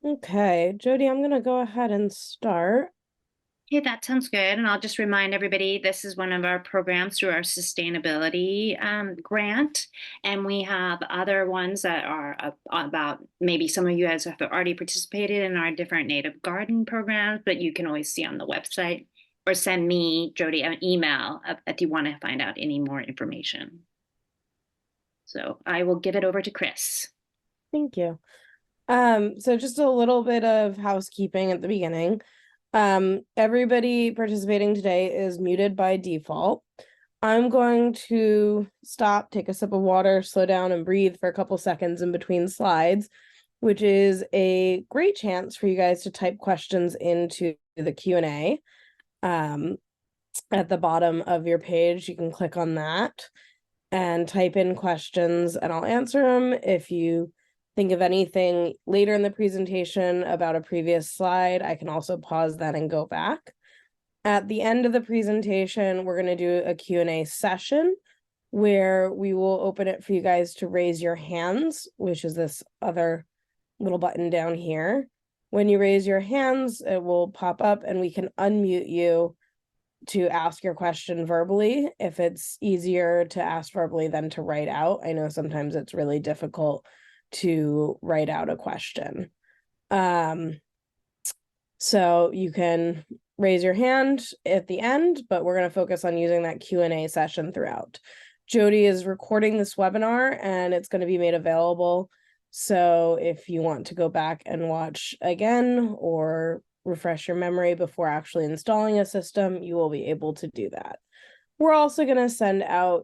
Okay, Jody, I'm gonna go ahead and start. Okay, that sounds good. And I'll just remind everybody, this is one of our programs through our sustainability grant. And we have other ones that are about, maybe some of you guys have already participated in our different native garden programs, but you can always see on the website or send me, Jody, an email if you want to find out any more information. So I will give it over to Chris. Thank you. So just a little bit of housekeeping at the beginning. Everybody participating today is muted by default. I'm going to stop, take a sip of water, slow down, and breathe for a couple seconds in between slides, which is a great chance for you guys to type questions into the Q&A. At the bottom of your page, you can click on that and type in questions, and I'll answer them. If you think of anything later in the presentation about a previous slide, I can also pause that and go back. At the end of the presentation, we're going to do a Q&A session where we will open it for you guys to raise your hands, which is this other little button down here. When you raise your hands, it will pop up and we can unmute you to ask your question verbally if it's easier to ask verbally than to write out. I know sometimes it's really difficult to write out a question. So you can raise your hand at the end, but we're going to focus on using that Q&A session throughout. Jody is recording this webinar and it's going to be made available. So if you want to go back and watch again or refresh your memory before actually installing a system, you will be able to do that. We're also going to send out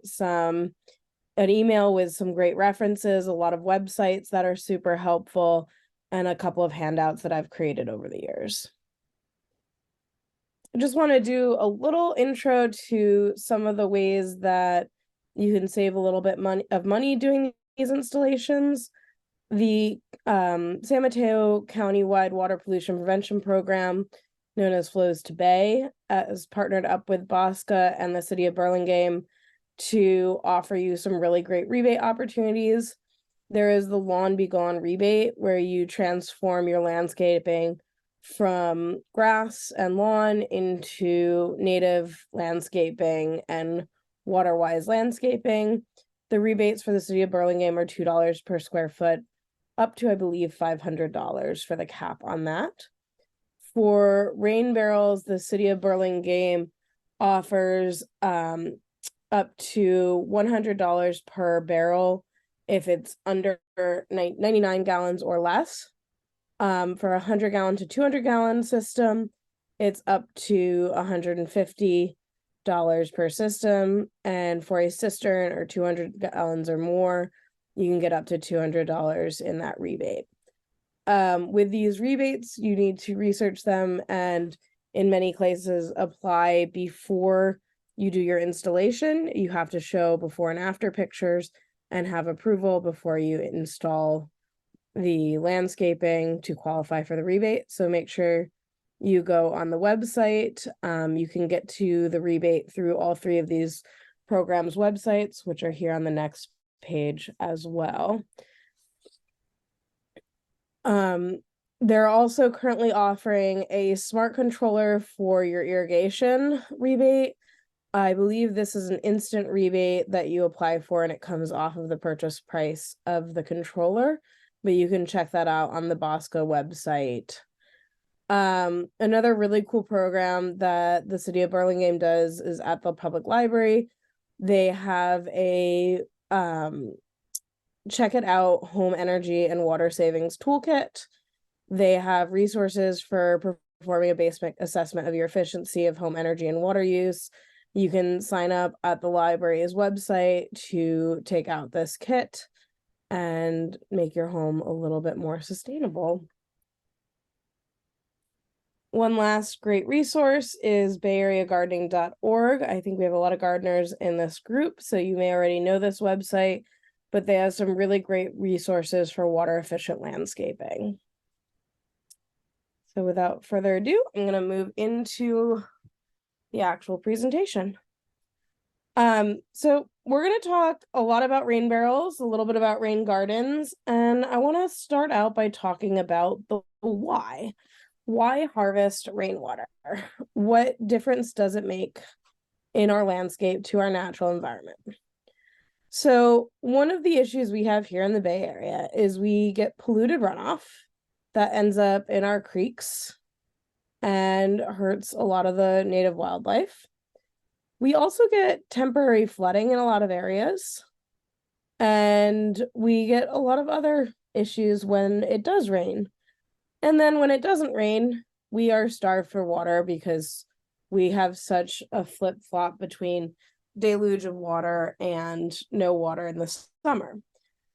an email with some great references, a lot of websites that are super helpful, and a couple of handouts that I've created over the years. I just want to do a little intro to some of the ways that you can save a little bit of money doing these installations. The San Mateo County-wide Water Pollution Prevention Program, known as Flows to Bay, has partnered up with Bosca and the City of Burlingame to offer you some really great rebate opportunities. There is the Lawn Be Gone rebate, where you transform your landscaping from grass and lawn into native landscaping and water-wise landscaping. The rebates for the City of Burlingame are $2 per square foot, up to, I believe, $500 for the cap on that. For rain barrels, the City of Burlingame offers up to $100 per barrel if it's under 99 gallons or less. For a 100-gallon to 200-gallon system, it's up to $150 per system. And for a cistern or 200 gallons or more, you can get up to $200 in that rebate. With these rebates, you need to research them and in many cases apply before you do your installation. You have to show before and after pictures and have approval before you install the landscaping to qualify for the rebate. So make sure you go on the website. You can get to the rebate through all three of these programs' websites, which are here on the next page as well. They're also currently offering a smart controller for your irrigation rebate. I believe this is an instant rebate that you apply for and it comes off of the purchase price of the controller, but you can check that out on the Bosca website. Another really cool program that the City of Burlingame does is at the public library. They have a check it out home energy and water savings toolkit. They have resources for performing a basic assessment of your efficiency of home energy and water use. You can sign up at the library's website to take out this kit and make your home a little bit more sustainable. One last great resource is bayareagardening.org. I think we have a lot of gardeners in this group, so you may already know this website, but they have some really great resources for water efficient landscaping. So without further ado, I'm going to move into the actual presentation. So we're going to talk a lot about rain barrels, a little bit about rain gardens, and I want to start out by talking about the why. Why harvest rainwater? What difference does it make in our landscape to our natural environment? So one of the issues we have here in the Bay Area is we get polluted runoff that ends up in our creeks and hurts a lot of the native wildlife. We also get temporary flooding in a lot of areas, and we get a lot of other issues when it does rain. And then when it doesn't rain, we are starved for water because we have such a flip-flop between deluge of water and no water in the summer.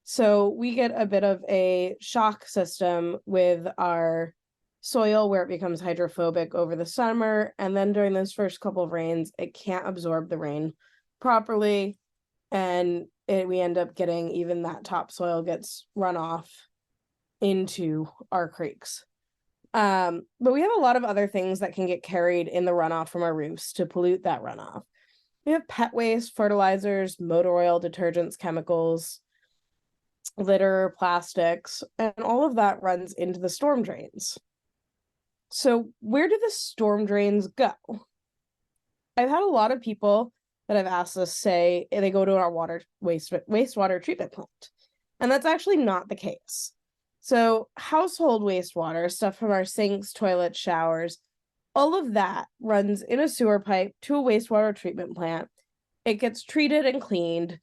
So we get a bit of a shock system with our soil where it becomes hydrophobic over the summer, and then during those first couple of rains, it can't absorb the rain properly, and we end up getting even that topsoil gets run off into our creeks. But we have a lot of other things that can get carried in the runoff from our roofs to pollute that runoff. We have pet waste, fertilizers, motor oil, detergents, chemicals, litter, plastics, and all of that runs into the storm drains. So where do the storm drains go? I've had a lot of people that have asked us say they go to our wastewater treatment plant, and that's actually not the case. So household wastewater, stuff from our sinks, toilets, showers, all of that runs in a sewer pipe to a wastewater treatment plant. It gets treated and cleaned,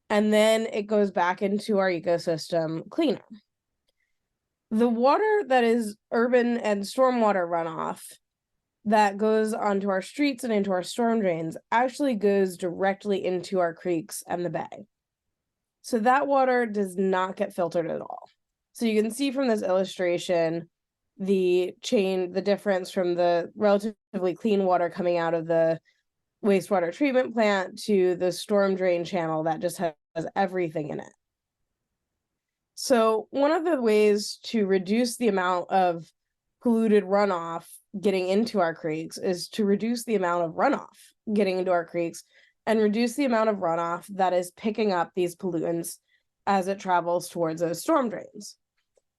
and then it goes back into our ecosystem cleaner. The water that is urban and stormwater runoff that goes onto our streets and into our storm drains actually goes directly into our creeks and the bay. So that water does not get filtered at all. So you can see from this illustration the difference from the relatively clean water coming out of the wastewater treatment plant to the storm drain channel that just has everything in it. So one of the ways to reduce the amount of polluted runoff getting into our creeks is to reduce the amount of runoff getting into our creeks and reduce the amount of runoff that is picking up these pollutants as it travels towards those storm drains.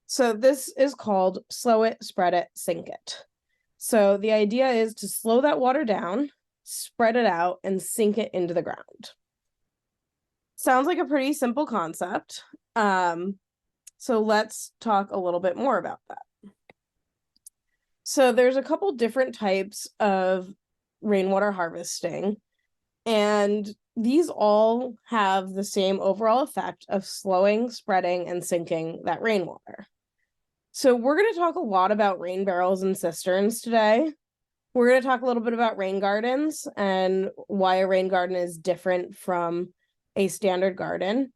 So this is called slow it, spread it, sink it. So the idea is to slow that water down, spread it out, and sink it into the ground. Sounds like a pretty simple concept. So let's talk a little bit more about that. So there's a couple different types of rainwater harvesting, and these all have the same overall effect of slowing, spreading, and sinking that rainwater. So we're going to talk a lot about rain barrels and cisterns today. We're going to talk a little bit about rain gardens and why a rain garden is different from a standard garden.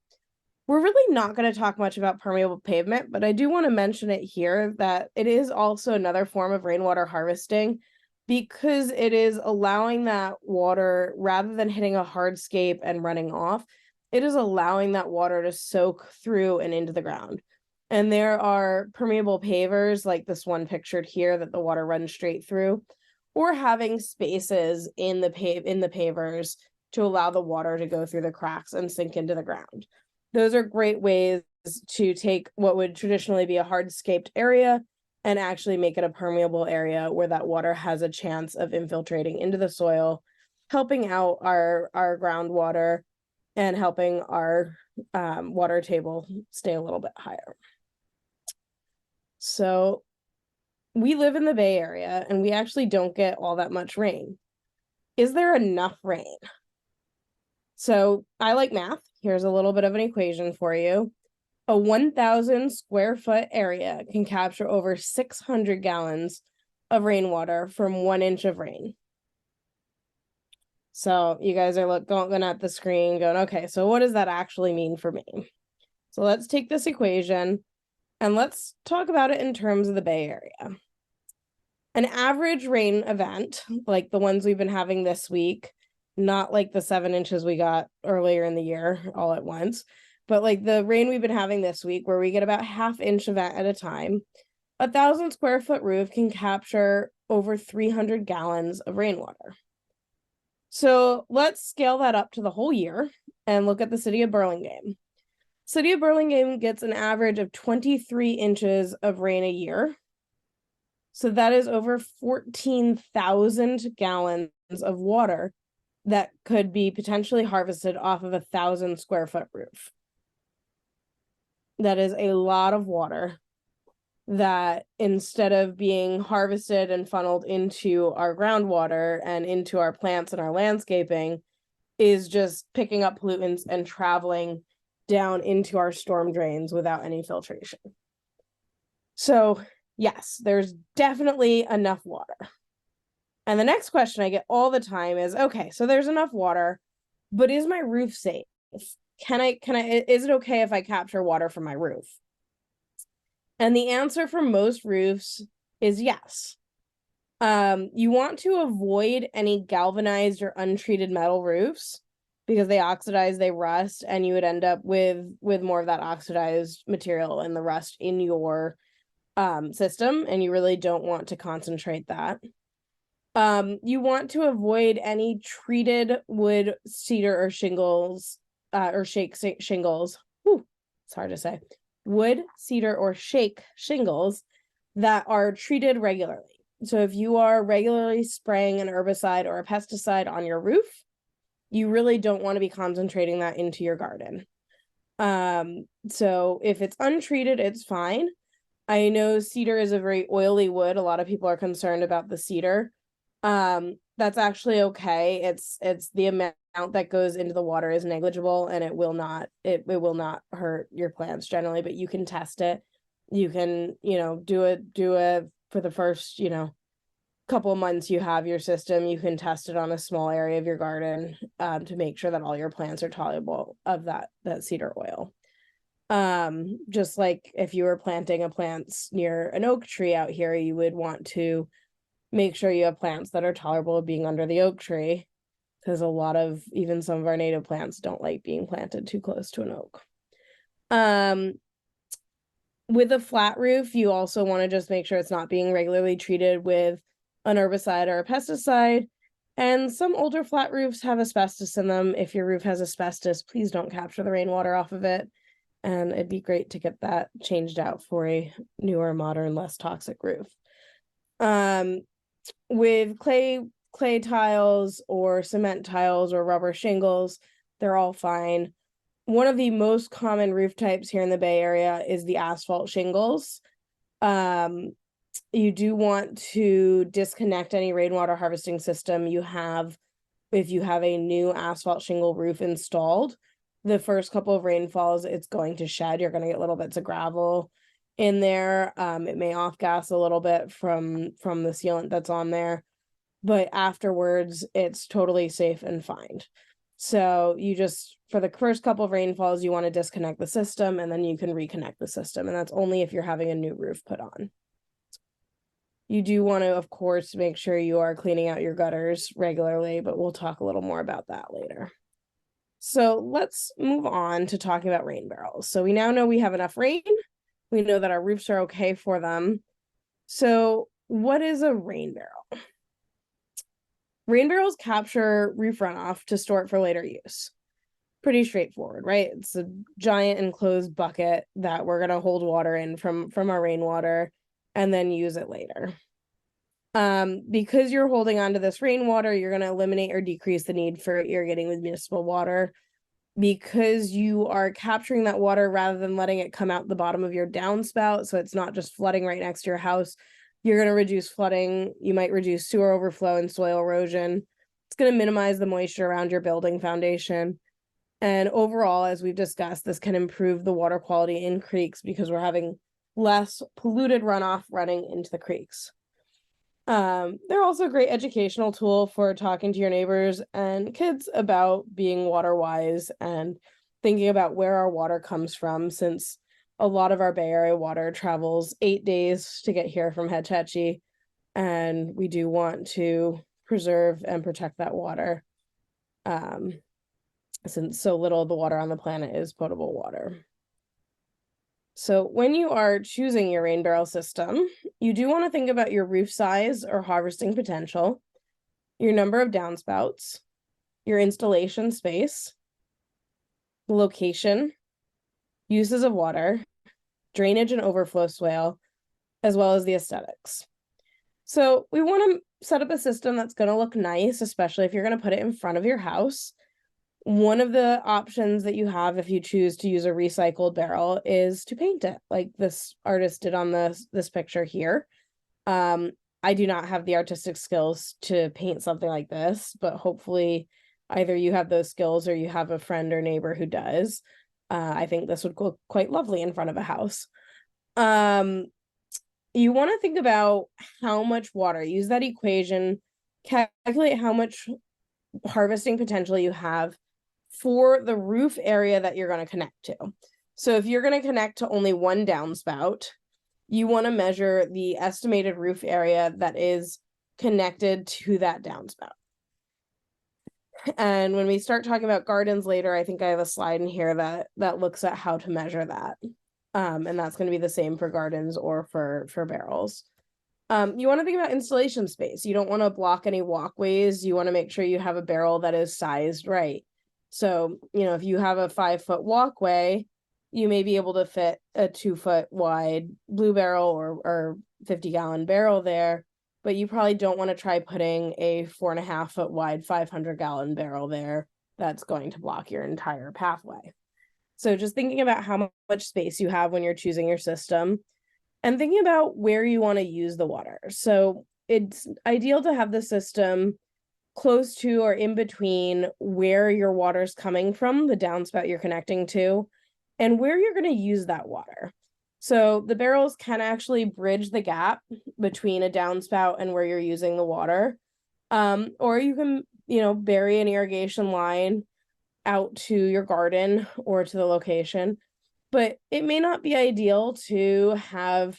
We're really not going to talk much about permeable pavement, but I do want to mention it here that it is also another form of rainwater harvesting because it is allowing that water, rather than hitting a hardscape and running off, it is allowing that water to soak through and into the ground. And there are permeable pavers like this one pictured here that the water runs straight through, or having spaces in the pavers to allow the water to go through the cracks and sink into the ground. Those are great ways to take what would traditionally be a hardscaped area and actually make it a permeable area where that water has a chance of infiltrating into the soil, helping out our groundwater and helping our water table stay a little bit higher. So we live in the Bay Area and we actually don't get all that much rain. Is there enough rain? So I like math. Here's a little bit of an equation for you. A 1,000 square foot area can capture over 600 gallons of rainwater from 1 inch of rain. So you guys are going at the screen going, okay, so what does that actually mean for me? So let's take this equation and let's talk about it in terms of the Bay Area. An average rain event, like the ones we've been having this week, not like the 7 inches we got earlier in the year all at once, but like the rain we've been having this week where we get about half-inch event at a time, 1,000 square foot roof can capture over 300 gallons of rainwater. So let's scale that up to the whole year and look at the city of Burlingame. City of Burlingame gets an average of 23 inches of rain a year. So that is over 14,000 gallons of water that could be potentially harvested off of 1,000 square foot roof. That is a lot of water that, instead of being harvested and funneled into our groundwater and into our plants and our landscaping, is just picking up pollutants and traveling down into our storm drains without any filtration. So yes, there's definitely enough water. And the next question I get all the time is, okay, so there's enough water, but is my roof safe? Is it okay if I capture water from my roof? And the answer for most roofs is yes. You want to avoid any galvanized or untreated metal roofs because they oxidize, they rust, and you would end up with more of that oxidized material and the rust in your system, and you really don't want to concentrate that. You want to avoid any treated wood, cedar, or shingles, or shake shingles. Whew, it's hard to say. Wood, cedar, or shake shingles that are treated regularly. So if you are regularly spraying an herbicide or a pesticide on your roof, you really don't want to be concentrating that into your garden. So if it's untreated, it's fine. I know cedar is a very oily wood. A lot of people are concerned about the cedar. That's actually okay. It's the amount that goes into the water is negligible, and it will not hurt your plants generally, but you can test it. You can, do it for the first, couple of months you have your system. You can test it on a small area of your garden, to make sure that all your plants are tolerable of that cedar oil. Just like if you were planting plants near an oak tree out here, you would want to make sure you have plants that are tolerable of being under the oak tree, because even some of our native plants don't like being planted too close to an oak. With a flat roof, you also want to just make sure it's not being regularly treated with an herbicide or a pesticide. And some older flat roofs have asbestos in them. If your roof has asbestos, please don't capture the rainwater off of it. And it'd be great to get that changed out for a newer, modern, less toxic roof. With clay tiles or cement tiles or rubber shingles, they're all fine. One of the most common roof types here in the Bay Area is the asphalt shingles. You do want to disconnect any rainwater harvesting system you have if you have a new asphalt shingle roof installed. The first couple of rainfalls, it's going to shed. You're going to get little bits of gravel in there. It may off gas a little bit from the sealant that's on there, but afterwards it's totally safe and fine. So you just, for the first couple of rainfalls, you want to disconnect the system, and then you can reconnect the system, and that's only if you're having a new roof put on. You do want to, of course, make sure you are cleaning out your gutters regularly, but we'll talk a little more about that later. So let's move on to talking about rain barrels. So we now know we have enough rain. We know that our roofs are okay for them. So what is a rain barrel? Rain barrels capture roof runoff to store it for later use. Pretty straightforward, right? It's a giant enclosed bucket that we're going to hold water in from our rainwater and then use it later. Because you're holding on to this rainwater, you're going to eliminate or decrease the need for irrigating with municipal water. Because you are capturing that water rather than letting it come out the bottom of your downspout, so it's not just flooding right next to your house, you're going to reduce flooding. You might reduce sewer overflow and soil erosion. It's going to minimize the moisture around your building foundation. And overall, as we've discussed, this can improve the water quality in creeks because we're having less polluted runoff running into the creeks. They're also a great educational tool for talking to your neighbors and kids about being water wise and thinking about where our water comes from, since a lot of our Bay Area water travels 8 days to get here from Hetch Hetchy, and we do want to preserve and protect that water, since so little of the water on the planet is potable water. So when you are choosing your rain barrel system, you do want to think about your roof size or harvesting potential, your number of downspouts, your installation space, the location, uses of water, drainage and overflow swale, as well as the aesthetics. So we want to set up a system that's going to look nice, especially if you're going to put it in front of your house. One of the options that you have if you choose to use a recycled barrel is to paint it like this artist did on this picture here. I do not have the artistic skills to paint something like this, but hopefully either you have those skills or you have a friend or neighbor who does. I think this would look quite lovely in front of a house. You want to think about how much water, use that equation, calculate how much harvesting potential you have for the roof area that you're going to connect to. So if you're going to connect to only one downspout, you want to measure the estimated roof area that is connected to that downspout. And when we start talking about gardens later, I think I have a slide in here that looks at how to measure that. And that's going to be the same for gardens or for barrels. You want to think about installation space. You don't want to block any walkways. You want to make sure you have a barrel that is sized right. So, if you have a 5-foot walkway, you may be able to fit a 2-foot wide blue barrel or 50-gallon barrel there, but you probably don't want to try putting a 4.5-foot wide 500-gallon barrel there. That's going to block your entire pathway. So just thinking about how much space you have when you're choosing your system and thinking about where you want to use the water. So it's ideal to have the system close to or in between where your water's coming from, the downspout you're connecting to, and where you're going to use that water. So the barrels can actually bridge the gap between a downspout and where you're using the water. Or you can, bury an irrigation line out to your garden or to the location, but it may not be ideal to have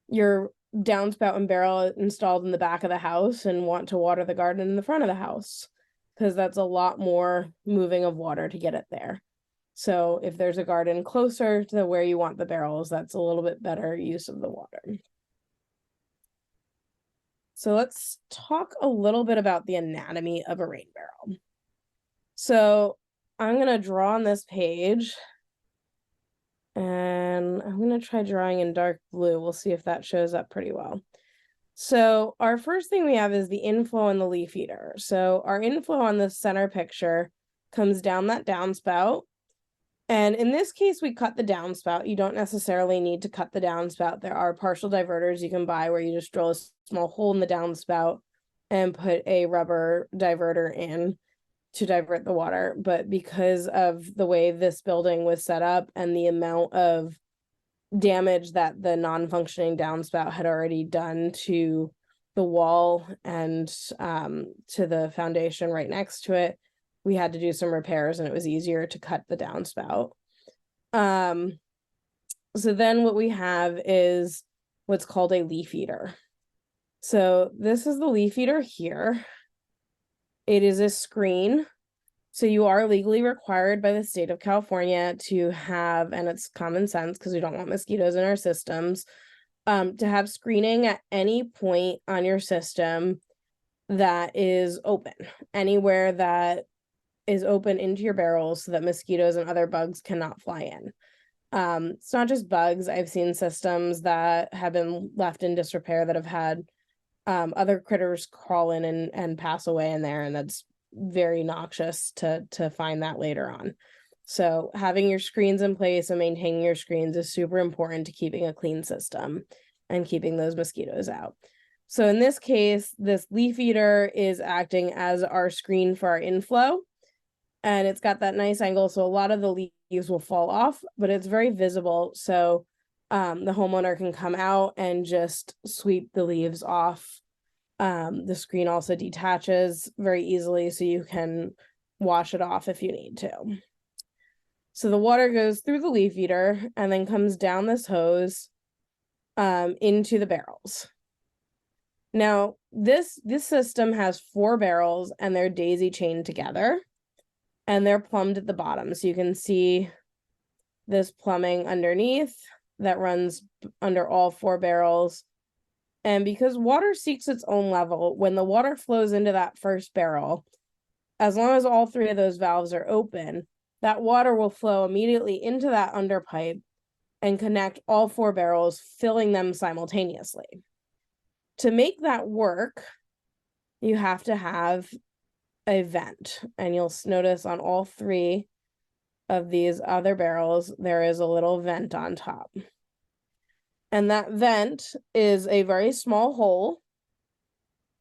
your downspout and barrel installed in the back of the house and want to water the garden in the front of the house, because that's a lot more moving of water to get it there. So if there's a garden closer to where you want the barrels, that's a little bit better use of the water. So let's talk a little bit about the anatomy of a rain barrel. So I'm going to draw on this page, and I'm going to try drawing in dark blue. We'll see if that shows up pretty well. So our first thing we have is the inflow and the leaf eater. So our inflow on the center picture comes down that downspout. And in this case, we cut the downspout. You don't necessarily need to cut the downspout. There are partial diverters you can buy where you just drill a small hole in the downspout and put a rubber diverter in to divert the water. But because of the way this building was set up and the amount of damage that the non-functioning downspout had already done to the wall and to the foundation right next to it, we had to do some repairs and it was easier to cut the downspout. So then what we have is what's called a leaf eater. So this is the leaf eater here. It is a screen. So you are legally required by the state of California to have, and it's common sense because we don't want mosquitoes in our systems, to have screening at any point on your system that is open, anywhere that is open into your barrels so that mosquitoes and other bugs cannot fly in. It's not just bugs. I've seen systems that have been left in disrepair that have had other critters crawl in and pass away in there, and that's very noxious to find that later on. So having your screens in place and maintaining your screens is super important to keeping a clean system and keeping those mosquitoes out. So in this case, this leaf eater is acting as our screen for our inflow, and it's got that nice angle, so a lot of the leaves will fall off, but it's very visible, so the homeowner can come out and just sweep the leaves off. The screen also detaches very easily, so you can wash it off if you need to. So the water goes through the leaf eater and then comes down this hose into the barrels. Now, this system has 4 barrels and they're daisy chained together and they're plumbed at the bottom. So you can see this plumbing underneath that runs under all 4 barrels. And because water seeks its own level, when the water flows into that first barrel, as long as all three of those valves are open, that water will flow immediately into that underpipe and connect all 4 barrels, filling them simultaneously. To make that work, you have to have a vent, and you'll notice on all 3 of these other barrels, there is a little vent on top. And that vent is a very small hole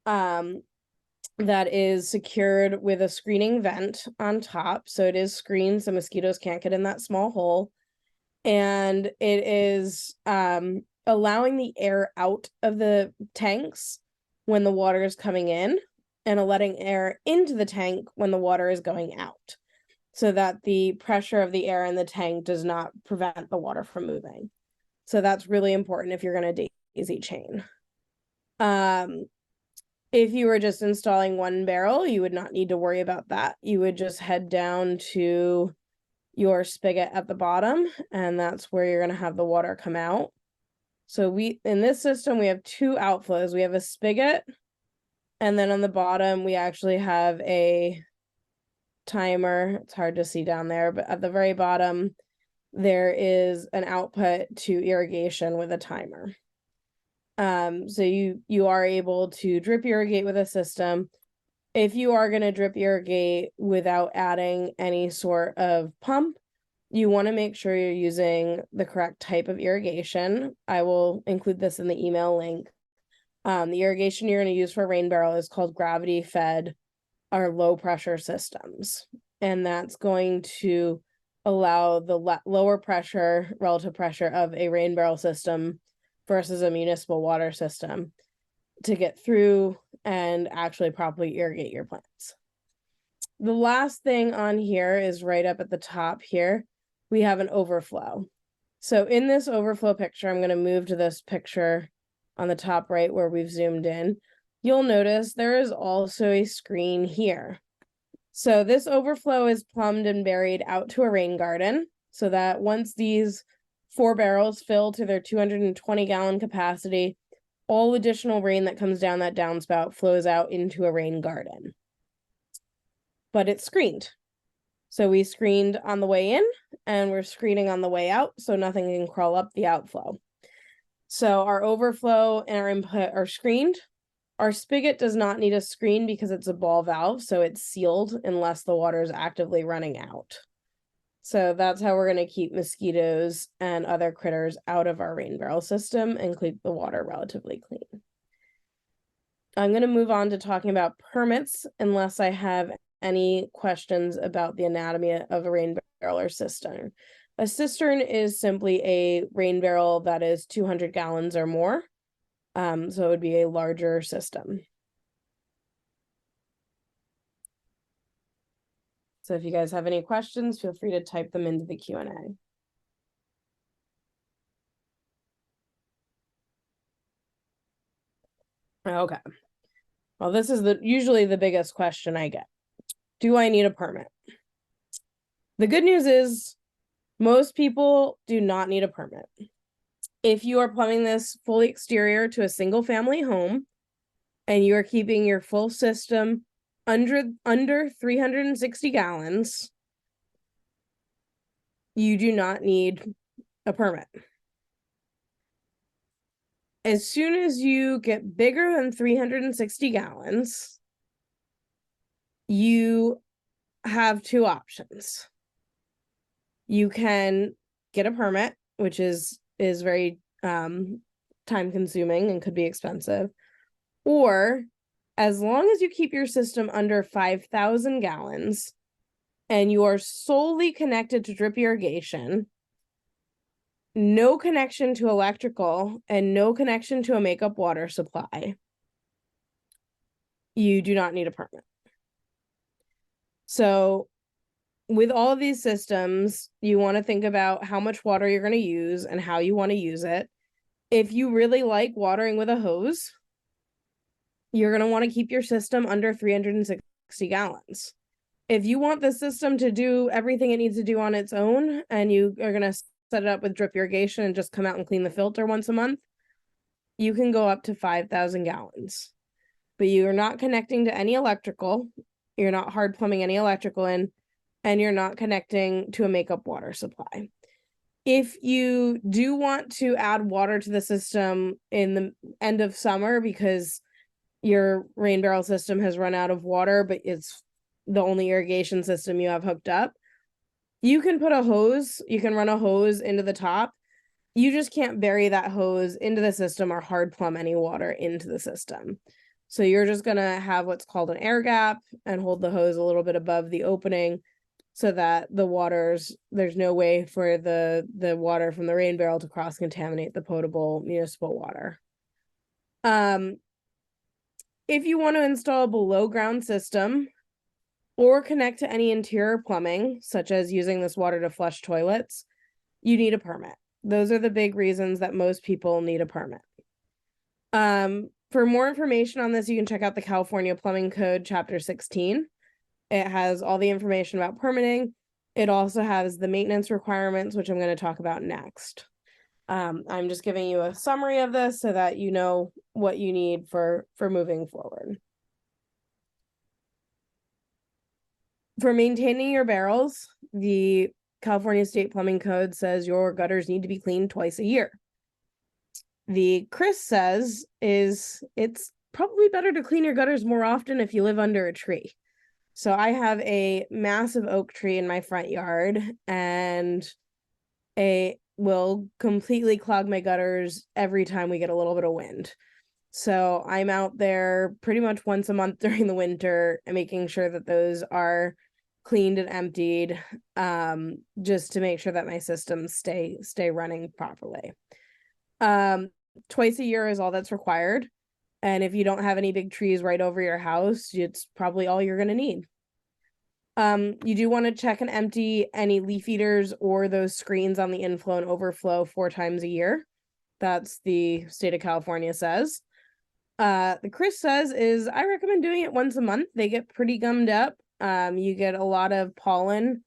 that is secured with a screening vent on top. So it is screened so mosquitoes can't get in that small hole. And it is allowing the air out of the tanks when the water is coming in, and letting air into the tank when the water is going out, so that the pressure of the air in the tank does not prevent the water from moving. So that's really important if you're going to daisy chain. If you were just installing 1 barrel, you would not need to worry about that. You would just head down to your spigot at the bottom, and that's where you're going to have the water come out. So in this system, we have 2 outflows. We have a spigot, and then on the bottom, we actually have a timer. It's hard to see down there, but at the very bottom, there is an output to irrigation with a timer. So you are able to drip irrigate with a system. If you are going to drip irrigate without adding any sort of pump, you want to make sure you're using the correct type of irrigation. I will include this in the email link. The irrigation you're going to use for a rain barrel is called gravity fed or low pressure systems. And that's going to allow the lower pressure, relative pressure of a rain barrel system versus a municipal water system to get through and actually properly irrigate your plants. The last thing on here is right up at the top here. We have an overflow. So in this overflow picture, I'm going to move to this picture on the top right where we've zoomed in. You'll notice there is also a screen here. So this overflow is plumbed and buried out to a rain garden, so that once these 4 barrels fill to their 220-gallon capacity, all additional rain that comes down that downspout flows out into a rain garden. But it's screened. So we screened on the way in, and we're screening on the way out, so nothing can crawl up the outflow. So our overflow and our input are screened. Our spigot does not need a screen because it's a ball valve, so it's sealed unless the water is actively running out. So that's how we're going to keep mosquitoes and other critters out of our rain barrel system and keep the water relatively clean. I'm going to move on to talking about permits unless I have any questions about the anatomy of a rain barrel or cistern. A cistern is simply a rain barrel that is 200 gallons or more. So it would be a larger system. So if you guys have any questions, feel free to type them into the Q&A. Okay. Well, this is usually the biggest question I get. Do I need a permit? The good news is most people do not need a permit. If you are plumbing this fully exterior to a single family home and you are keeping your full system under 360 gallons, you do not need a permit. As soon as you get bigger than 360 gallons, you have 2 options. You can get a permit, which is very time consuming and could be expensive, or as long as you keep your system under 5,000 gallons and you are solely connected to drip irrigation, no connection to electrical and no connection to a makeup water supply, you do not need a permit. So with all of these systems, you want to think about how much water you're going to use and how you want to use it. If you really like watering with a hose, you're going to want to keep your system under 360 gallons. If you want the system to do everything it needs to do on its own, and you are going to set it up with drip irrigation and just come out and clean the filter once a month, you can go up to 5,000 gallons. But you are not connecting to any electrical. you're not hard plumbing any electrical in, and you're not connecting to a makeup water supply. If you do want to add water to the system in the end of summer because your rain barrel system has run out of water, but it's the only irrigation system you have hooked up, you can put a hose, you can run a hose into the top. You just can't bury that hose into the system or hard plumb any water into the system. So you're just going to have what's called an air gap and hold the hose a little bit above the opening so that there's no way for the water from the rain barrel to cross contaminate the potable municipal water. If you want to install a below ground system or connect to any interior plumbing, such as using this water to flush toilets, you need a permit. Those are the big reasons that most people need a permit. For more information on this, you can check out the California Plumbing Code, Chapter 16. It has all the information about permitting. It also has the maintenance requirements, which I'm going to talk about next. I'm just giving you a summary of this so that you know what you need for moving forward. For maintaining your barrels, the California State Plumbing Code says your gutters need to be cleaned twice a year. The Chris says it's probably better to clean your gutters more often if you live under a tree. So I have a massive oak tree in my front yard, and it will completely clog my gutters every time we get a little bit of wind. So I'm out there pretty much once a month during the winter and making sure that those are cleaned and emptied, just to make sure that my systems stay running properly. Twice a year is all that's required. And if you don't have any big trees right over your house, it's probably all you're going to need. You do want to check and empty any leaf eaters or those screens on the inflow and overflow 4 times a year. That's the state of California says. The Chris says is I recommend doing it once a month. They get pretty gummed up. You get a lot of pollen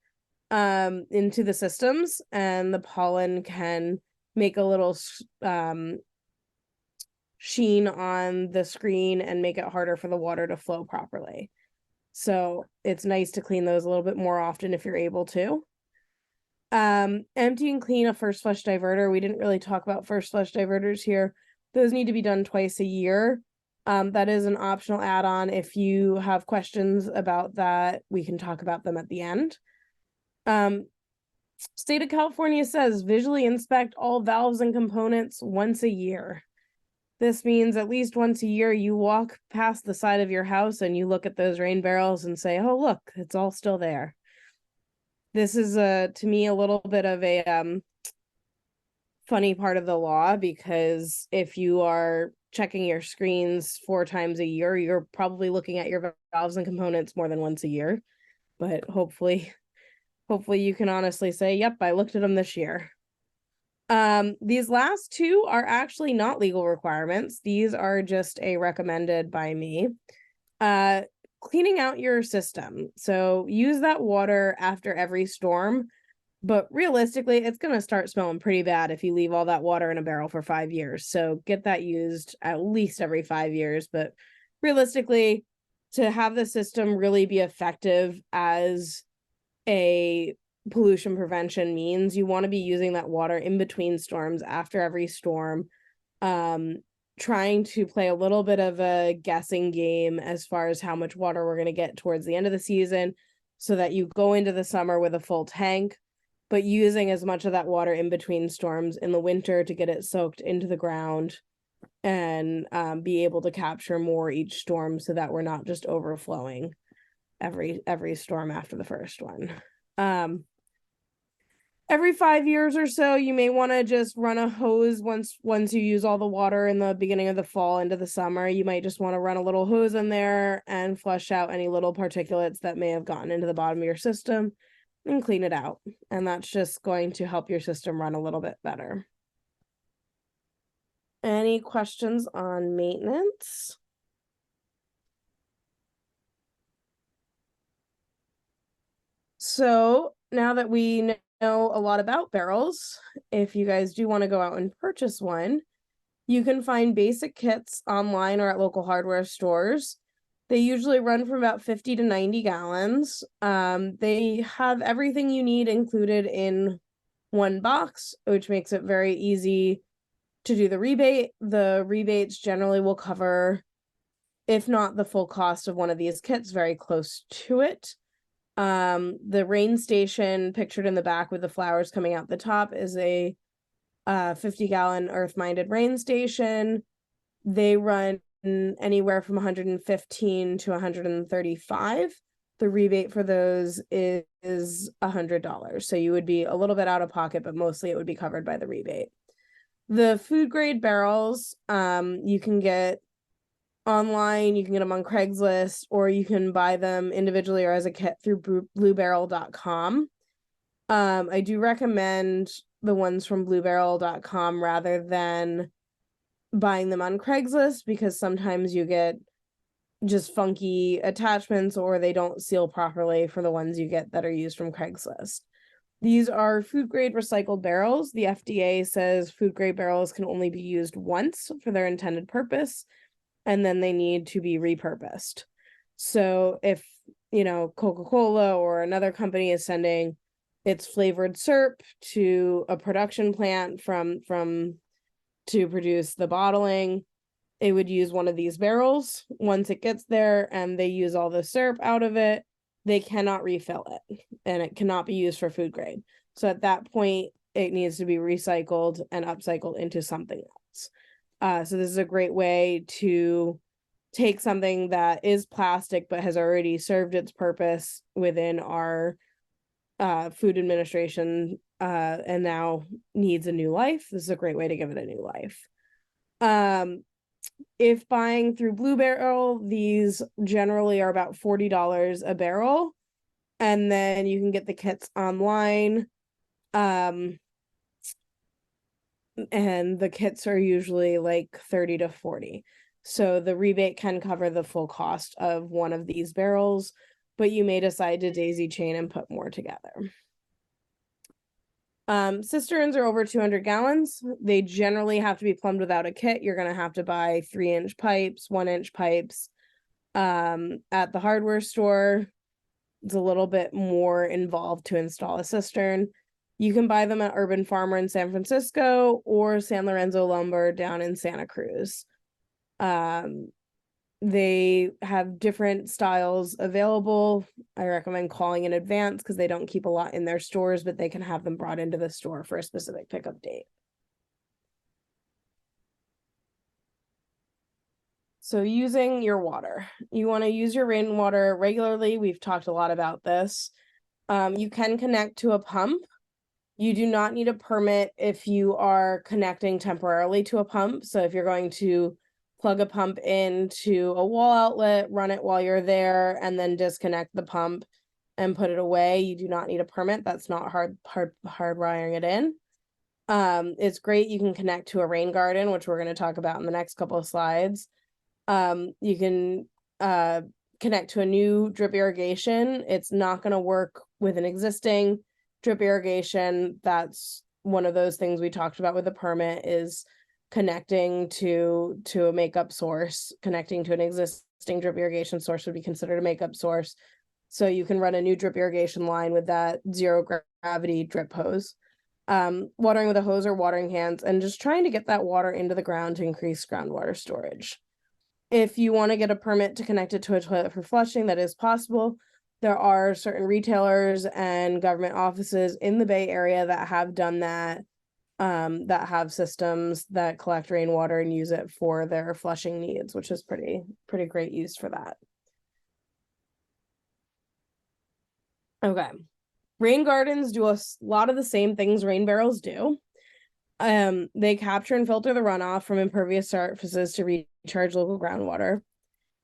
into the systems, and the pollen can make a little sheen on the screen and make it harder for the water to flow properly. So it's nice to clean those a little bit more often if you're able to. Empty and clean a first flush diverter. We didn't really talk about first flush diverters here. Those need to be done twice a year. That is an optional add-on. If you have questions about that, we can talk about them at the end. State of California says visually inspect all valves and components once a year. This means at least once a year you walk past the side of your house and you look at those rain barrels and say, oh, look, it's all still there. This is, to me, a little bit of a funny part of the law, because if you are checking your screens 4 times a year, you're probably looking at your valves and components more than once a year. But hopefully you can honestly say, yep, I looked at them this year. These last 2 are actually not legal requirements. These are just a recommended by me. Cleaning out your system. So use that water after every storm, but realistically, it's going to start smelling pretty bad if you leave all that water in a barrel for 5 years. So get that used at least every 5 years. But realistically, to have the system really be effective as a pollution prevention means, you want to be using that water in between storms after every storm, trying to play a little bit of a guessing game as far as how much water we're going to get towards the end of the season, so that you go into the summer with a full tank, but using as much of that water in between storms in the winter to get it soaked into the ground and be able to capture more each storm, so that we're not just overflowing every storm after the first one. Every 5 years or so, you may want to just run a hose once you use all the water in the beginning of the fall into the summer. You might just want to run a little hose in there and flush out any little particulates that may have gotten into the bottom of your system and clean it out. And that's just going to help your system run a little bit better. Any questions on maintenance? So now that we know a lot about barrels, if you guys do want to go out and purchase one, you can find basic kits online or at local hardware stores. They usually run from about 50 to 90 gallons. They have everything you need included in one box, which makes it very easy to do the rebate. The rebates generally will cover, if not the full cost of one of these kits, very close to it. The rain station pictured in the back with the flowers coming out the top is a 50-gallon earth-minded rain station. They run anywhere from 115 to 135. The rebate for those is $100. So you would be a little bit out of pocket, but mostly it would be covered by the rebate. The food grade barrels, you can get online, you can get them on Craigslist, or you can buy them individually or as a kit through bluebarrel.com. I do recommend the ones from bluebarrel.com rather than buying them on Craigslist, because sometimes you get just funky attachments or they don't seal properly for the ones you get that are used from Craigslist. These are food grade recycled barrels. The FDA says food grade barrels can only be used once for their intended purpose, and then they need to be repurposed. So if, Coca-Cola or another company is sending its flavored syrup to a production plant to produce the bottling, they would use one of these barrels. Once it gets there and they use all the syrup out of it, they cannot refill it, and it cannot be used for food grade. So at that point, it needs to be recycled and upcycled into something else. So this is a great way to take something that is plastic but has already served its purpose within our food administration and now needs a new life. This is a great way to give it a new life. If buying through Blue Barrel, these generally are about $40 a barrel, and then you can get the kits online. And the kits are usually like 30 to 40. So the rebate can cover the full cost of one of these barrels, but you may decide to daisy chain and put more together. Cisterns are over 200 gallons. They generally have to be plumbed without a kit. You're going to have to buy 3-inch pipes, 1-inch pipes. At the hardware store, it's a little bit more involved to install a cistern. You can buy them at Urban Farmer in San Francisco or San Lorenzo Lumber down in Santa Cruz. They have different styles available. I recommend calling in advance because they don't keep a lot in their stores, but they can have them brought into the store for a specific pickup date. So using your water, you want to use your rainwater regularly. We've talked a lot about this. You can connect to a pump. You do not need a permit if you are connecting temporarily to a pump. So if you're going to plug a pump into a wall outlet, run it while you're there, and then disconnect the pump and put it away, you do not need a permit. That's not hard wiring it in. It's great. You can connect to a rain garden, which we're going to talk about in the next couple of slides. You can connect to a new drip irrigation. It's not going to work with an existing drip irrigation. That's one of those things we talked about with a permit, is connecting to a makeup source. Connecting to an existing drip irrigation source would be considered a makeup source. So you can run a new drip irrigation line with that zero gravity drip hose. Watering with a hose or watering cans, and just trying to get that water into the ground to increase groundwater storage. If you want to get a permit to connect it to a toilet for flushing, that is possible. There are certain retailers and government offices in the Bay Area that have done that, that have systems that collect rainwater and use it for their flushing needs, which is pretty great use for that. Okay. Rain gardens do a lot of the same things rain barrels do. They capture and filter the runoff from impervious surfaces to recharge local groundwater.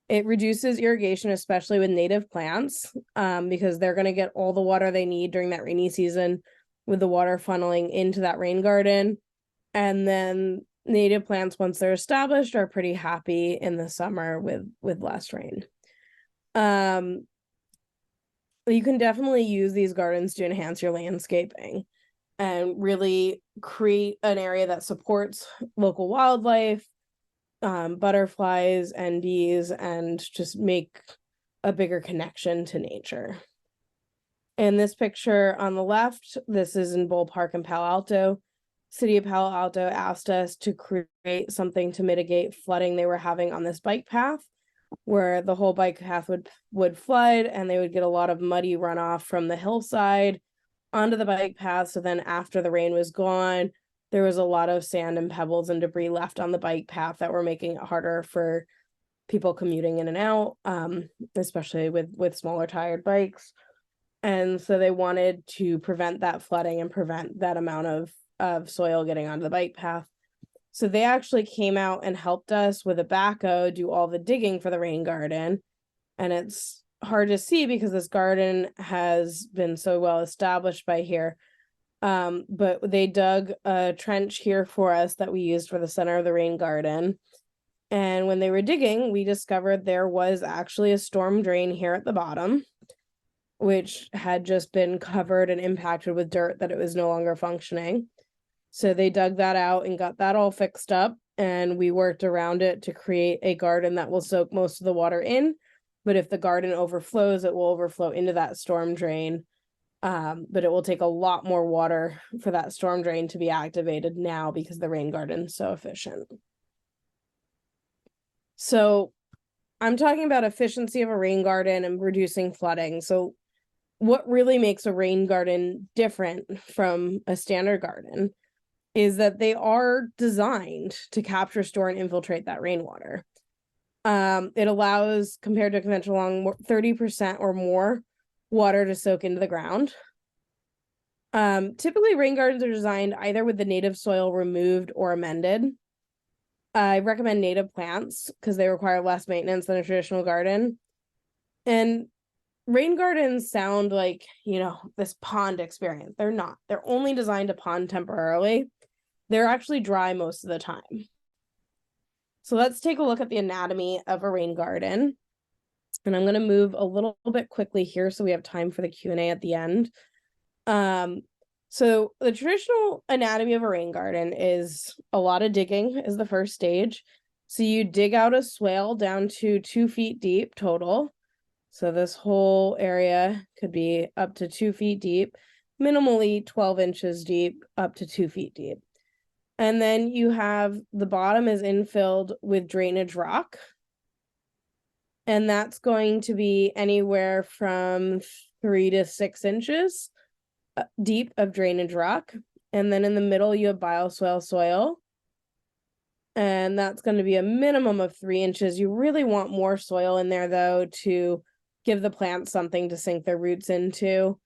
It reduces irrigation, especially with native plants, because they're going to get all the water they need during that rainy season with the water funneling into that rain garden. And then native plants, once they're established, are pretty happy in the summer with less rain. You can definitely use these gardens to enhance your landscaping and really create an area that supports local wildlife, butterflies and bees and just make a bigger connection to nature. In this picture on the left, this is in Bull Park in Palo Alto. City of Palo Alto asked us to create something to mitigate flooding they were having on this bike path, where the whole bike path would flood and they would get a lot of muddy runoff from the hillside onto the bike path. So then after the rain was gone, there was a lot of sand and pebbles and debris left on the bike path that were making it harder for people commuting in and out, especially with smaller tired bikes. And so they wanted to prevent that flooding and prevent that amount of soil getting onto the bike path. So they actually came out and helped us with a backhoe do all the digging for the rain garden. And it's hard to see because this garden has been so well established by here. But they dug a trench here for us that we used for the center of the rain garden. And when they were digging, we discovered there was actually a storm drain here at the bottom, which had just been covered and impacted with dirt that it was no longer functioning. So they dug that out and got that all fixed up, and we worked around it to create a garden that will soak most of the water in. But if the garden overflows, it will overflow into that storm drain. But it will take a lot more water for that storm drain to be activated now because the rain garden is so efficient. So I'm talking about efficiency of a rain garden and reducing flooding. So what really makes a rain garden different from a standard garden is that they are designed to capture, store, and infiltrate that rainwater. It allows, compared to a conventional lawn, 30% or more water to soak into the ground. Typically, rain gardens are designed either with the native soil removed or amended. I recommend native plants because they require less maintenance than a traditional garden. And rain gardens sound like, this pond experience. They're not. They're only designed to pond temporarily. They're actually dry most of the time. So let's take a look at the anatomy of a rain garden. And I'm going to move a little bit quickly here so we have time for the Q&A at the end. So the traditional anatomy of a rain garden is a lot of digging is the first stage. So you dig out a swale down to 2 feet deep total. So this whole area could be up to 2 feet deep, minimally 12 inches deep, up to 2 feet deep. And then you have the bottom is infilled with drainage rock. And that's going to be anywhere from 3 to 6 inches deep of drainage rock. And then in the middle, you have bioswale soil. And that's going to be a minimum of 3 inches. You really want more soil in there, though, to give the plants something to sink their roots into.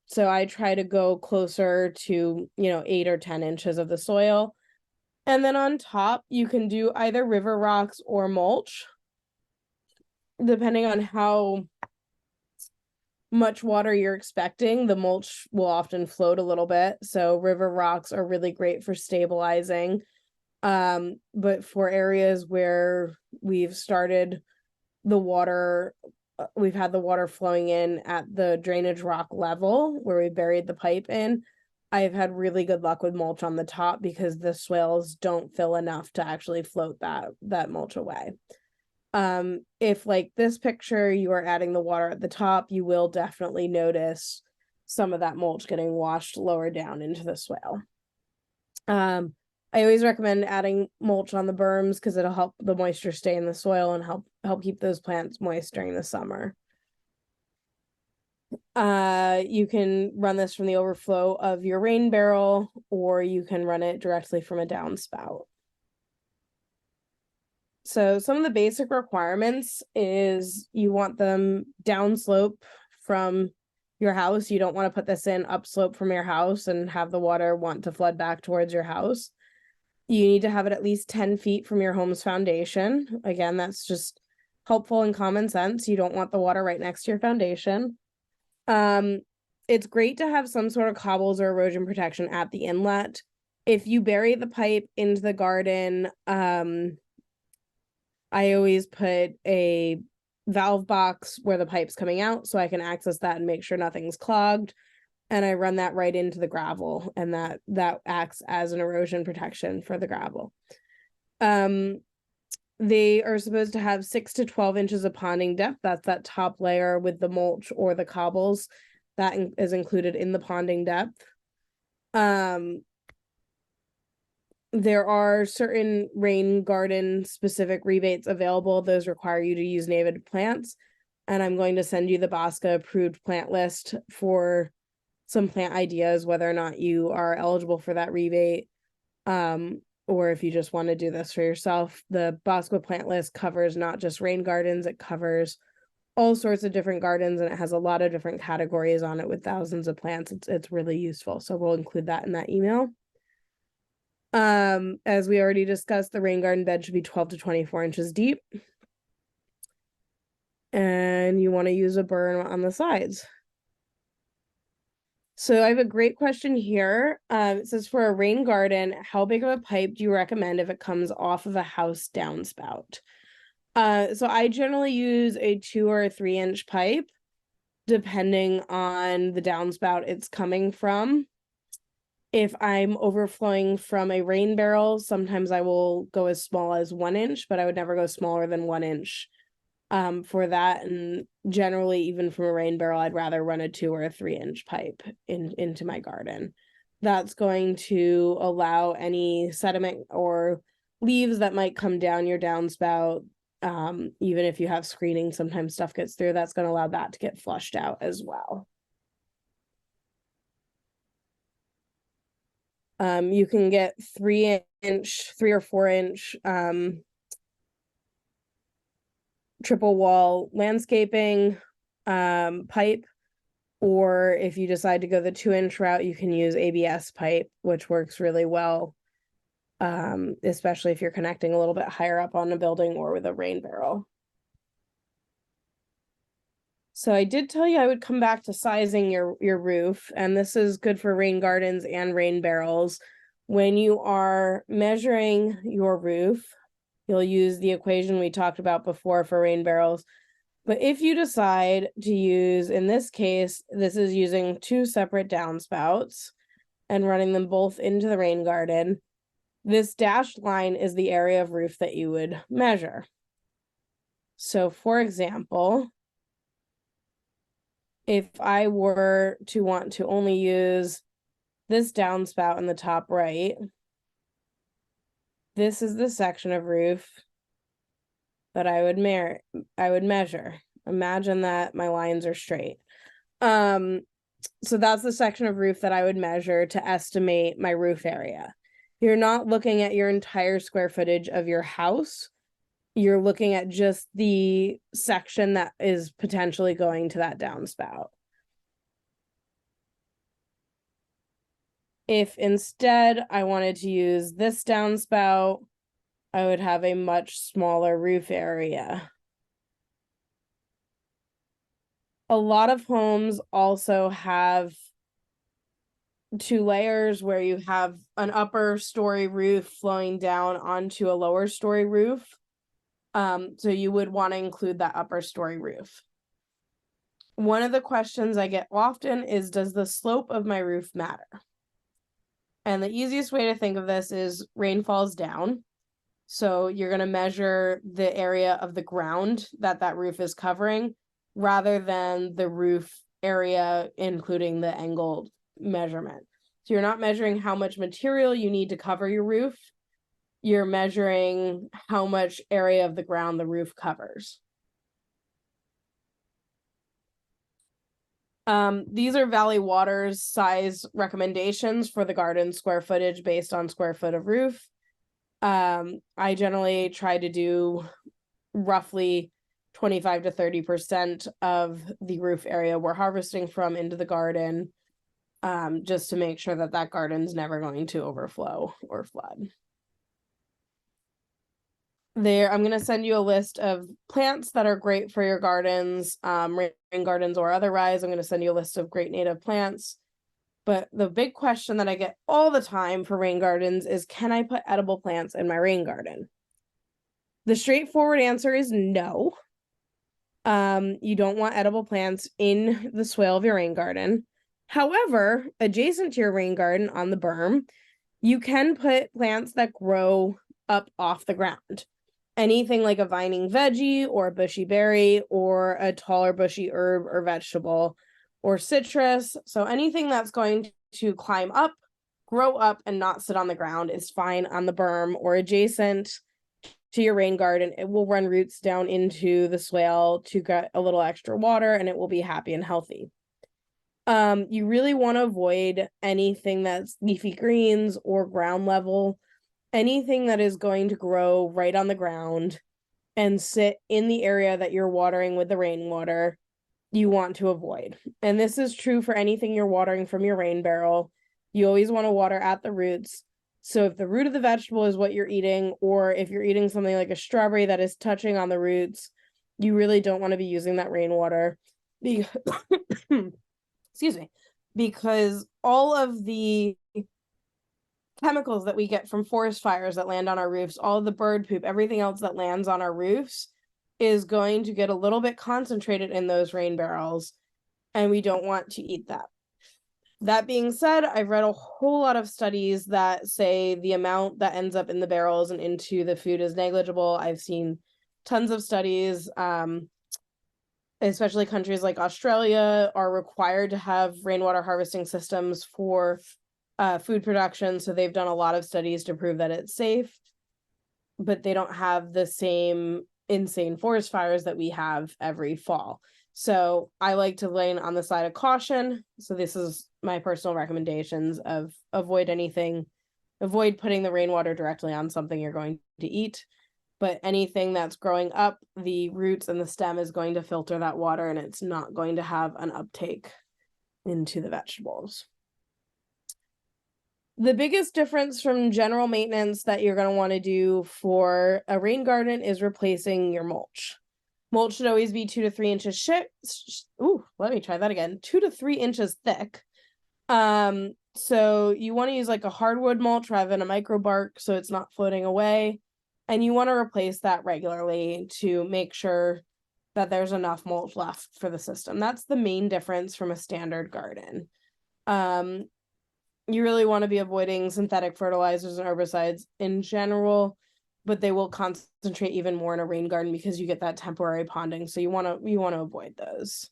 So I try to go closer to, 8 or 10 inches of the soil. And then on top, you can do either river rocks or mulch, depending on how much water you're expecting. The mulch will often float a little bit. So river rocks are really great for stabilizing. But for areas where we've started the water, we've had the water flowing in at the drainage rock level where we buried the pipe in, I've had really good luck with mulch on the top because the swales don't fill enough to actually float that mulch away. If like this picture, you are adding the water at the top, you will definitely notice some of that mulch getting washed lower down into the swale. I always recommend adding mulch on the berms because it'll help the moisture stay in the soil and help keep those plants moist during the summer. You can run this from the overflow of your rain barrel, or you can run it directly from a downspout. So some of the basic requirements is you want them downslope from your house. You don't want to put this in upslope from your house and have the water want to flood back towards your house. You need to have it at least 10 feet from your home's foundation. Again, that's just helpful and common sense. You don't want the water right next to your foundation. It's great to have some sort of cobbles or erosion protection at the inlet. If you bury the pipe into the garden, I always put a valve box where the pipe's coming out so I can access that and make sure nothing's clogged. And I run that right into the gravel, and that acts as an erosion protection for the gravel. They are supposed to have 6 to 12 inches of ponding depth. That's that top layer with the mulch or the cobbles that is included in the ponding depth. There are certain rain garden specific rebates available. Those require you to use native plants. And I'm going to send you the BOSCA approved plant list for some plant ideas, whether or not you are eligible for that rebate. Or if you just want to do this for yourself. The BOSCA plant list covers not just rain gardens, it covers all sorts of different gardens, and it has a lot of different categories on it with thousands of plants. It's really useful. So we'll include that in that email. As we already discussed, the rain garden bed should be 12 to 24 inches deep. And you want to use a berm on the sides. So I have a great question here. It says, for a rain garden, how big of a pipe do you recommend if it comes off of a house downspout? So I generally use a 2 or 3 inch pipe, depending on the downspout it's coming from. If I'm overflowing from a rain barrel, sometimes I will go as small as 1 inch, but I would never go smaller than 1 inch for that. And generally, even from a rain barrel, I'd rather run a 2 or a 3 inch pipe into my garden. That's going to allow any sediment or leaves that might come down your downspout. Even if you have screening, sometimes stuff gets through. That's going to allow that to get flushed out as well. You can get 3 or 4 inch triple wall landscaping pipe, or if you decide to go the 2 inch route, you can use ABS pipe, which works really well, especially if you're connecting a little bit higher up on a building or with a rain barrel. So I did tell you I would come back to sizing your roof, and this is good for rain gardens and rain barrels. When you are measuring your roof, you'll use the equation we talked about before for rain barrels. But if you decide to use, in this case, this is using 2 separate downspouts and running them both into the rain garden, this dashed line is the area of roof that you would measure. So for example, if I were to want to only use this downspout in the top right, this is the section of roof that I would measure. Imagine that my lines are straight. So that's the section of roof that I would measure to estimate my roof area. You're not looking at your entire square footage of your house. You're looking at just the section that is potentially going to that downspout. If instead I wanted to use this downspout, I would have a much smaller roof area. A lot of homes also have 2 layers where you have an upper story roof flowing down onto a lower story roof. So you would want to include that upper story roof. One of the questions I get often is, does the slope of my roof matter? And the easiest way to think of this is rain falls down. So you're going to measure the area of the ground that roof is covering, rather than the roof area, including the angled measurement. So you're not measuring how much material you need to cover your roof. You're measuring how much area of the ground the roof covers. These are Valley Water's size recommendations for the garden square footage based on square foot of roof. I generally try to do roughly 25 to 30% of the roof area we're harvesting from into the garden, just to make sure that garden's never going to overflow or flood. I'm going to send you a list of plants that are great for your gardens, rain gardens or otherwise. I'm going to send you a list of great native plants. But the big question that I get all the time for rain gardens is, can I put edible plants in my rain garden? The straightforward answer is no. You don't want edible plants in the swale of your rain garden. However, adjacent to your rain garden on the berm, you can put plants that grow up off the ground. Anything like a vining veggie or a bushy berry or a taller bushy herb or vegetable or citrus. So anything that's going to climb up, grow up, and not sit on the ground is fine on the berm or adjacent to your rain garden. It will run roots down into the swale to get a little extra water, and it will be happy and healthy. You really want to avoid anything that's leafy greens or ground level, anything that is going to grow right on the ground and sit in the area that you're watering with the rainwater, you want to avoid. And this is true for anything you're watering from your rain barrel. You always want to water at the roots. So if the root of the vegetable is what you're eating, or if you're eating something like a strawberry that is touching on the roots, you really don't want to be using that rainwater. Excuse me, because all of the chemicals that we get from forest fires that land on our roofs, all of the bird poop, everything else that lands on our roofs is going to get a little bit concentrated in those rain barrels, and we don't want to eat that. That being said, I've read a whole lot of studies that say the amount that ends up in the barrels and into the food is negligible. I've seen tons of studies, especially countries like Australia are required to have rainwater harvesting systems for food production. So they've done a lot of studies to prove that it's safe, but they don't have the same insane forest fires that we have every fall. So I like to lean on the side of caution. So this is my personal recommendations of avoid putting the rainwater directly on something you're going to eat. But anything that's growing up, the roots and the stem is going to filter that water, and it's not going to have an uptake into the vegetables. The biggest difference from general maintenance that you're going to want to do for a rain garden is replacing your mulch. Mulch should always be 2 to 3 inches 2 to 3 inches thick. So you want to use like a hardwood mulch rather than a microbark, so it's not floating away. And you want to replace that regularly to make sure that there's enough mulch left for the system. That's the main difference from a standard garden. You really want to be avoiding synthetic fertilizers and herbicides in general, but they will concentrate even more in a rain garden because you get that temporary ponding. So you want to avoid those.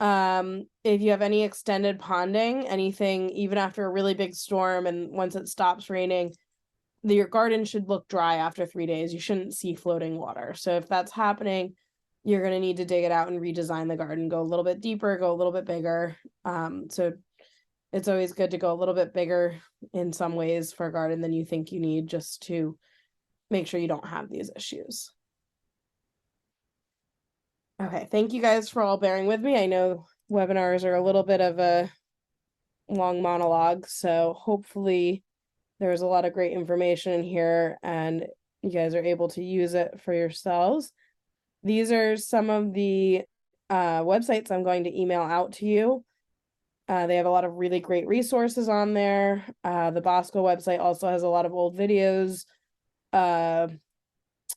If you have any extended ponding, anything even after a really big storm and once it stops raining, your garden should look dry after 3 days. You shouldn't see floating water. So if that's happening, you're going to need to dig it out and redesign the garden, go a little bit deeper, go a little bit bigger. So it's always good to go a little bit bigger in some ways for a garden than you think you need, just to make sure you don't have these issues. Okay, thank you guys for all bearing with me. I know webinars are a little bit of a long monologue, so hopefully there's a lot of great information in here and you guys are able to use it for yourselves. These are some of the websites I'm going to email out to you. They have a lot of really great resources on there. The Bosco website also has a lot of old videos.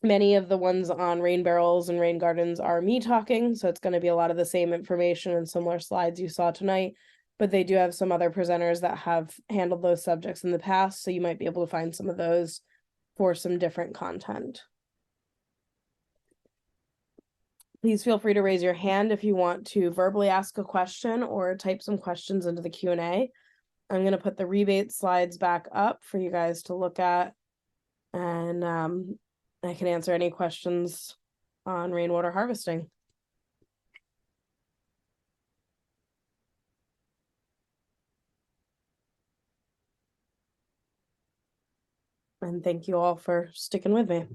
Many of the ones on rain barrels and rain gardens are me talking, so it's going to be a lot of the same information and similar slides you saw tonight, but they do have some other presenters that have handled those subjects in the past, so you might be able to find some of those for some different content. Please feel free to raise your hand if you want to verbally ask a question or type some questions into the Q&A. I'm going to put the rebate slides back up for you guys to look at, and I can answer any questions on rainwater harvesting. And thank you all for sticking with me.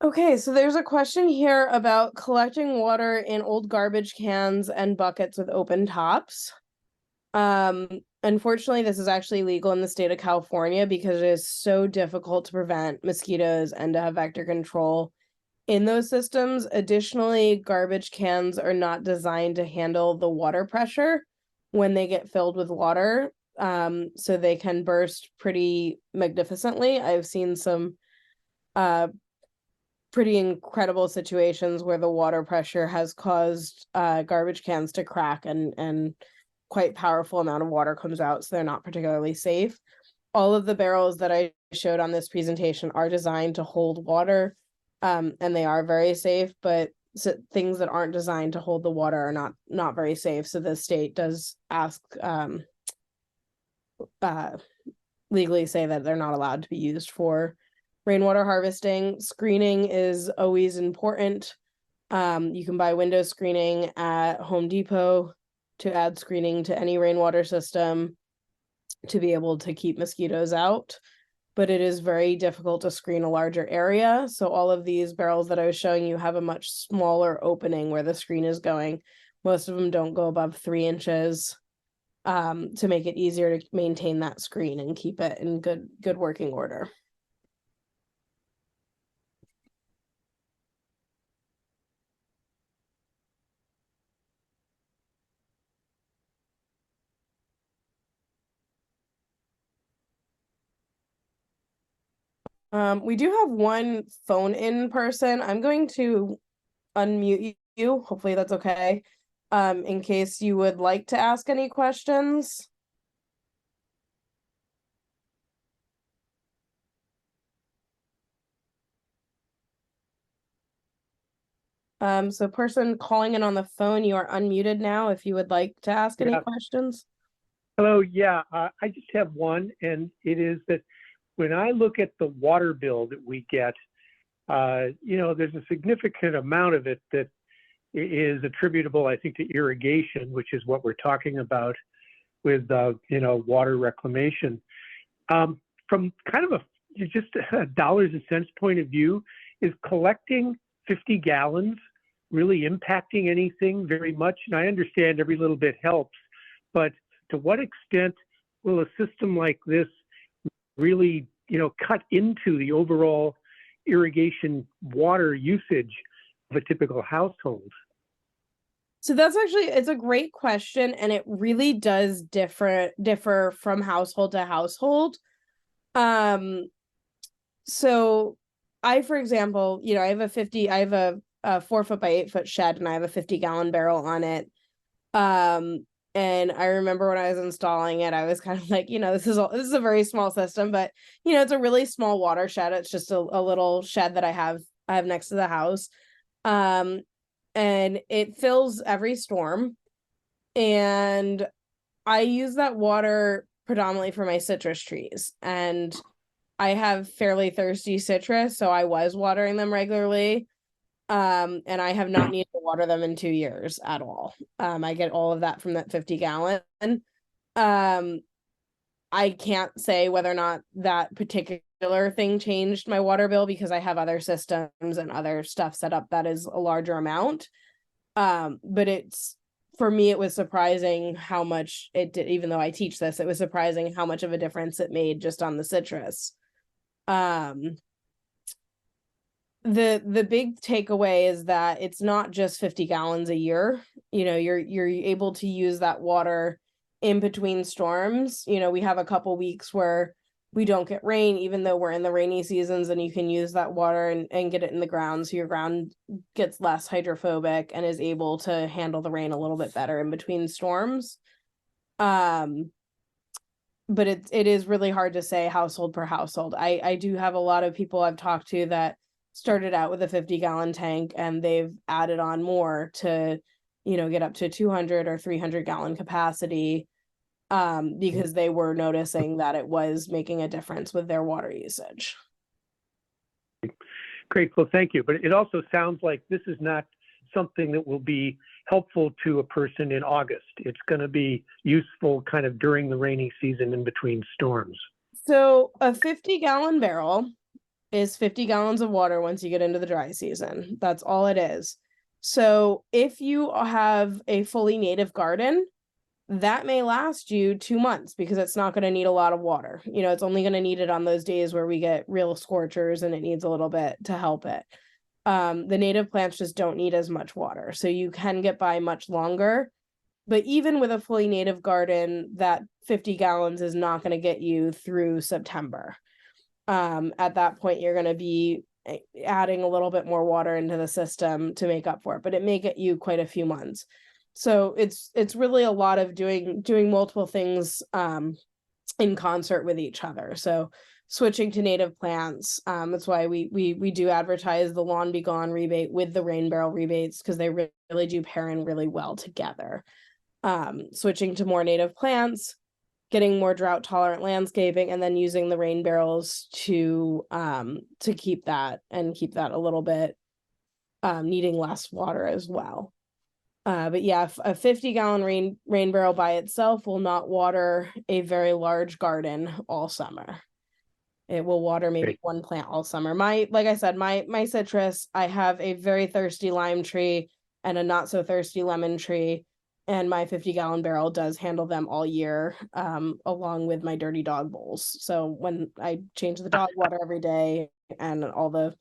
Okay, so there's a question here about collecting water in old garbage cans and buckets with open tops. Unfortunately, this is actually legal in the state of California because it is so difficult to prevent mosquitoes and to have vector control in those systems. Additionally, garbage cans are not designed to handle the water pressure when they get filled with water. So they can burst pretty magnificently. I've seen some pretty incredible situations where the water pressure has caused garbage cans to crack, and quite powerful amount of water comes out, so they're not particularly safe. All of the barrels that I showed on this presentation are designed to hold water, and they are very safe, but things that aren't designed to hold the water are not very safe. So the state does ask legally say that they're not allowed to be used for rainwater harvesting. Screening is always important. You can buy window screening at Home Depot to add screening to any rainwater system to be able to keep mosquitoes out, but it is very difficult to screen a larger area. So all of these barrels that I was showing you have a much smaller opening where the screen is going. Most of them don't go above 3 inches, to make it easier to maintain that screen and keep it in good working order. We do have one phone in person. I'm going to unmute you. Hopefully that's okay. In case you would like to ask any questions. So person calling in on the phone, you are unmuted now if you would like to ask any questions. Hello, yeah, I just have one, and it is that when I look at the water bill that we get, there's a significant amount of it that is attributable, I think, to irrigation, which is what we're talking about with, water reclamation. From kind of just a dollars and cents point of view, is collecting 50 gallons really impacting anything very much? And I understand every little bit helps, but to what extent will a system like this really, cut into the overall irrigation water usage of a typical household? So that's actually, it's a great question, and it really does differ from household to household. So I, for example, I have a 4 foot by 8 foot shed, and I have a 50-gallon barrel on it. And I remember when I was installing it, I was kind of like, this is a very small system, but it's a really small watershed. It's just a little shed that I have next to the house. And it fills every storm. And I use that water predominantly for my citrus trees. And I have fairly thirsty citrus, so I was watering them regularly. And I have not needed to water them in 2 years at all. I get all of that from that 50-gallon. I can't say whether or not that particular thing changed my water bill, because I have other systems and other stuff set up that is a larger amount. But for me, it was surprising how much it did. Even though I teach this, it was surprising how much of a difference it made just on the citrus. The big takeaway is that it's not just 50 gallons a year. You're able to use that water in between storms. We have a couple weeks where we don't get rain, even though we're in the rainy seasons, and you can use that water and get it in the ground, so your ground gets less hydrophobic and is able to handle the rain a little bit better in between storms. But it is really hard to say household per household. I do have a lot of people I've talked to that started out with a 50-gallon tank, and they've added on more to get up to 200 or 300-gallon capacity, because they were noticing that it was making a difference with their water usage. Great, well, thank you. But it also sounds like this is not something that will be helpful to a person in August. It's going to be useful kind of during the rainy season in between storms. So a 50-gallon barrel is 50 gallons of water once you get into the dry season. That's all it is. So if you have a fully native garden, that may last you 2 months, because it's not going to need a lot of water. It's only going to need it on those days where we get real scorchers and it needs a little bit to help it. The native plants just don't need as much water, so you can get by much longer. But even with a fully native garden, that 50 gallons is not going to get you through September. At that point, you're going to be adding a little bit more water into the system to make up for it, but it may get you quite a few months. So it's really a lot of doing multiple things in concert with each other. So switching to native plants, that's why we do advertise the Lawn Be Gone rebate with the rain barrel rebates, because they really do pair in really well together. Switching to more native plants, getting more drought tolerant landscaping, and then using the rain barrels to keep that a little bit needing less water as well. But yeah, a 50-gallon rain barrel by itself will not water a very large garden all summer. It will water maybe one plant all summer. Like I said, my citrus, I have a very thirsty lime tree and a not so thirsty lemon tree, and my 50-gallon barrel does handle them all year, along with my dirty dog bowls. So when I change the dog water every day, and all the,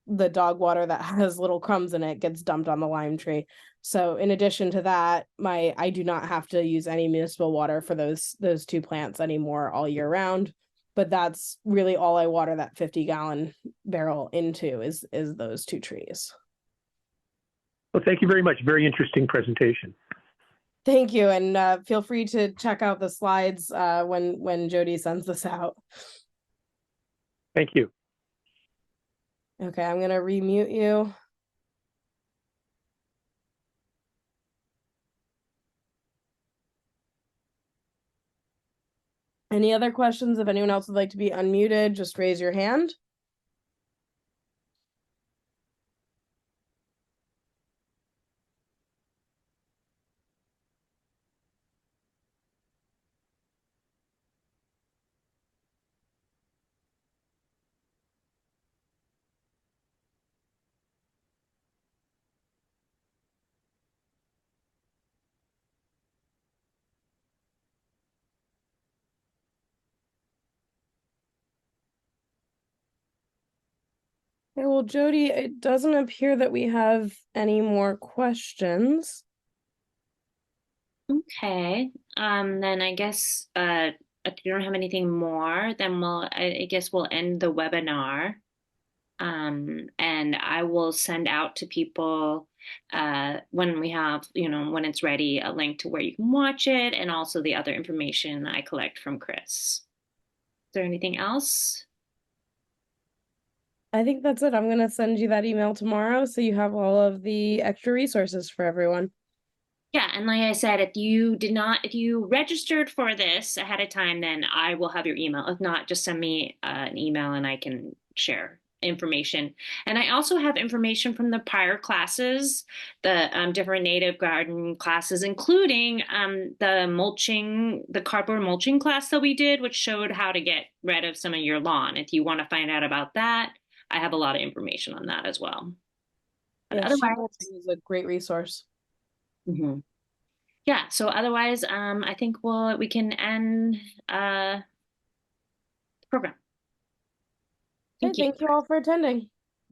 the dog water that has little crumbs in it gets dumped on the lime tree. So in addition to that, I do not have to use any municipal water for those two plants anymore all year round. But that's really all I water that 50-gallon barrel into is those two trees. Well, thank you very much. Very interesting presentation. Thank you, and feel free to check out the slides when Jody sends this out. Thank you. Okay, I'm gonna remute you. Any other questions? If anyone else would like to be unmuted, just raise your hand. Okay, well, Jody, it doesn't appear that we have any more questions. Okay. Then I guess if you don't have anything more, then I guess we'll end the webinar. And I will send out to people when we have, when it's ready, a link to where you can watch it, and also the other information I collect from Chris. Is there anything else? I think that's it. I'm going to send you that email tomorrow, so you have all of the extra resources for everyone. Yeah, and like I said, if you registered for this ahead of time, then I will have your email. If not, just send me an email and I can share information. And I also have information from the prior classes, the different native garden classes, including the cardboard mulching class that we did, which showed how to get rid of some of your lawn. If you want to find out about that, I have a lot of information on that as well. But Yeah, otherwise, is a great resource. Mm-hmm. Yeah, so otherwise, I think we can end the program. Thank you all for attending.